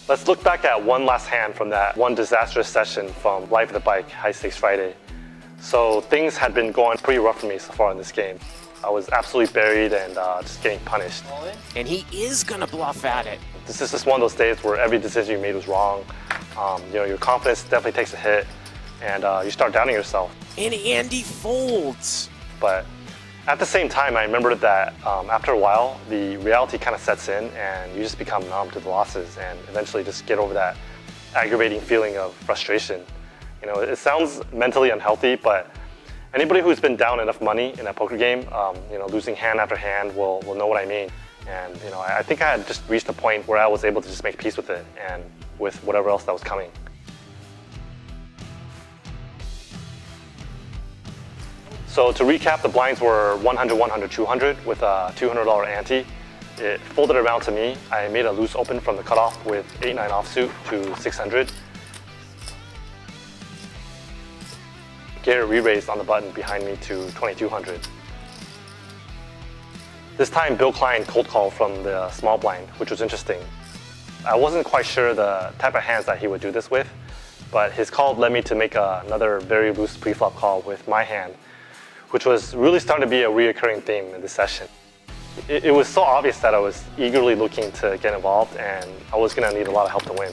Let's look back at one last hand from that one disastrous session from Live the Bike High Stakes Friday. So things had been going pretty rough for me so far in this game. I was absolutely buried and just getting punished. And he is gonna bluff at it. This is just one of those days where every decision you made was wrong. Your confidence definitely takes a hit, and you start doubting yourself. And Andy folds. But at the same time, I remembered that after a while, the reality kind of sets in, and you just become numb to the losses, and eventually just get over that aggravating feeling of frustration. It sounds mentally unhealthy, but anybody who's been down enough money in a poker game, losing hand after hand will know what I mean. And I think I had just reached a point where I was able to just make peace with it and with whatever else that was coming. So to recap, the blinds were 100, 100, 200 with a $200 ante. It folded around to me. I made a loose open from the cutoff with 8-9 offsuit to 600. Garrett re-raised on the button behind me to 2200. This time, Bill Klein cold called from the small blind, which was interesting. I wasn't quite sure the type of hands that he would do this with, but his call led me to make another very loose pre-flop call with my hand, which was really starting to be a reoccurring theme in this session. It was so obvious that I was eagerly looking to get involved, and I was going to need a lot of help to win.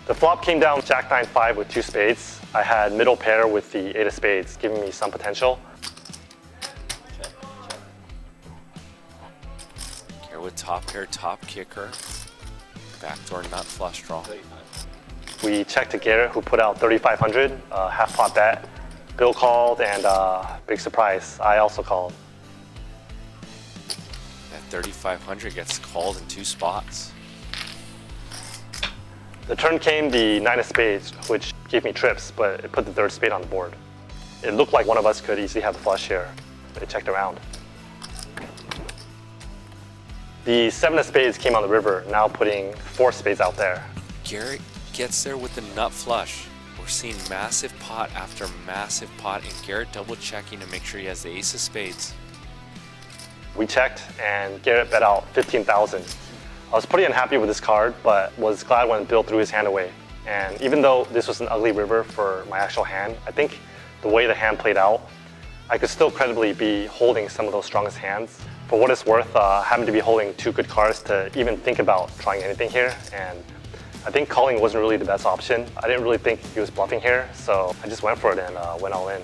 The flop came down Jack-9-5 with 2 spades. I had middle pair with the 8 of spades, giving me some potential. Here with top pair, top kicker. Backdoor nut flush draw. We checked to Garrett, who put out 3,500, half pot bet. Bill called, and big surprise, I also called. That 3,500 gets called in 2 spots. The turn came the 9 of spades, which gave me trips, but it put the 3rd spade on the board. It looked like one of us could easily have the flush here. It checked around. The 7 of spades came on the river, now putting 4 spades out there. Garrett gets there with the nut flush. We're seeing massive pot after massive pot, and Garrett double checking to make sure he has the ace of spades. We checked, and Garrett bet out 15,000. I was pretty unhappy with this card, but was glad when Bill threw his hand away. And even though this was an ugly river for my actual hand, I think the way the hand played out, I could still credibly be holding some of those strongest hands. For what it's worth, having to be holding 2 good cards to even think about trying anything here, and I think calling wasn't really the best option. I didn't really think he was bluffing here, so I just went for it and went all in.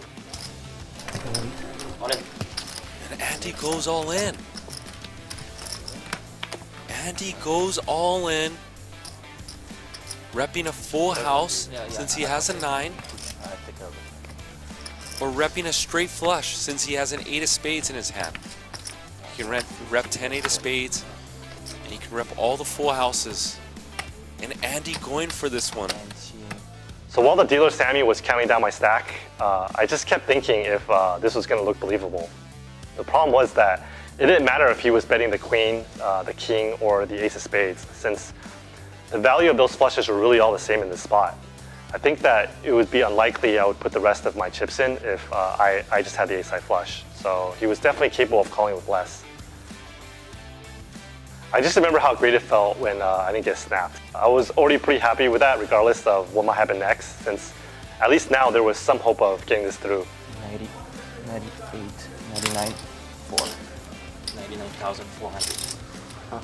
And Andy goes all in. Andy goes all in, repping a full house since he has a 9, or repping a straight flush since he has an 8 of spades in his hand. He can rep 10 8 of spades, and he can rep all the full houses. And Andy going for this one. So while the dealer Sammy was counting down my stack, I just kept thinking if this was going to look believable. The problem was that it didn't matter if he was betting the queen, the king, or the ace of spades, since the value of those flushes were really all the same in this spot. I think that it would be unlikely I would put the rest of my chips in if I just had the ace-high flush. So he was definitely capable of calling with less. I just remember how great it felt when I didn't get snapped. I was already pretty happy with that regardless of what might happen next, since at least now there was some hope of getting this through. 90, 98, 99, 4. 99,400.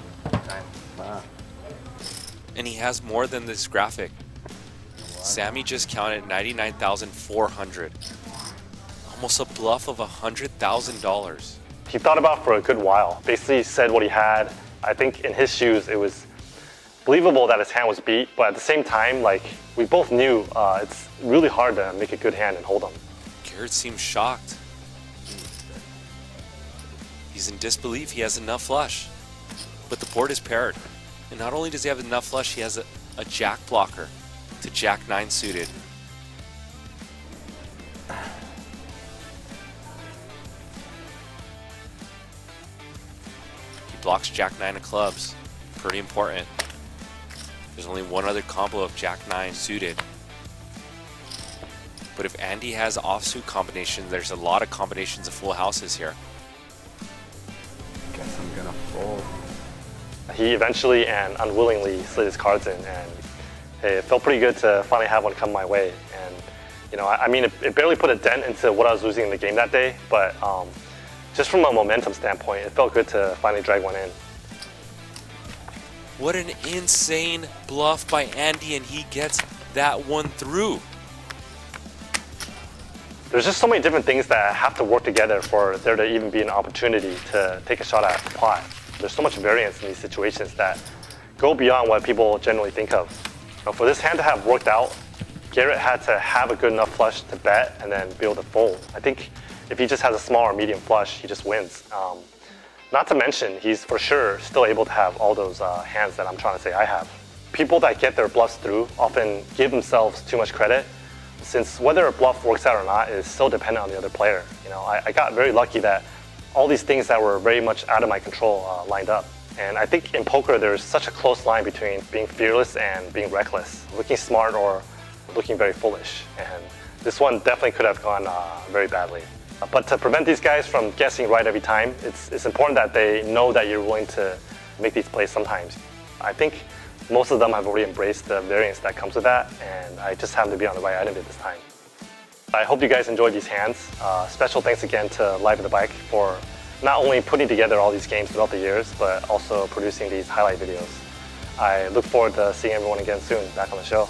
Huh. And he has more than this graphic. Sammy just counted 99,400. Almost a bluff of $100,000. He thought about it for a good while, basically said what he had. I think in his shoes, it was believable that his hand was beat, but at the same time, we both knew it's really hard to make a good hand and hold them. Garrett seems shocked. He's in disbelief. He has enough flush, but the board is paired. And not only does he have enough flush, he has a jack blocker to jack 9 suited. He blocks jack 9 of clubs. Pretty important. There's only one other combo of jack 9 suited. But if Andy has offsuit combinations, there's a lot of combinations of full houses here. Guess I'm gonna fold. He eventually and unwillingly slid his cards in, and hey, it felt pretty good to finally have one come my way. And you know, I mean, it barely put a dent into what I was losing in the game that day, but just from a momentum standpoint, it felt good to finally drag one in. What an insane bluff by Andy, and he gets that one through. There's just so many different things that have to work together for there to even be an opportunity to take a shot at the pot. There's so much variance in these situations that go beyond what people generally think of. You know, for this hand to have worked out, Garrett had to have a good enough flush to bet and then be able to fold. I think if he just has a small or medium flush, he just wins. Not to mention, he's for sure still able to have all those hands that I'm trying to say I have. People that get their bluffs through often give themselves too much credit, since whether a bluff works out or not is so dependent on the other player. You know, I got very lucky that all these things that were very much out of my control lined up. And I think in poker, there's such a close line between being fearless and being reckless, looking smart or looking very foolish. And this one definitely could have gone very badly. But to prevent these guys from guessing right every time, it's important that they know that you're willing to make these plays sometimes. I think most of them have already embraced the variance that comes with that, and I just happened to be on the right item at this time. I hope you guys enjoyed these hands. Special thanks again to Live at the Bike for not only putting together all these games throughout the years, but also producing these highlight videos. I look forward to seeing everyone again soon back on the show.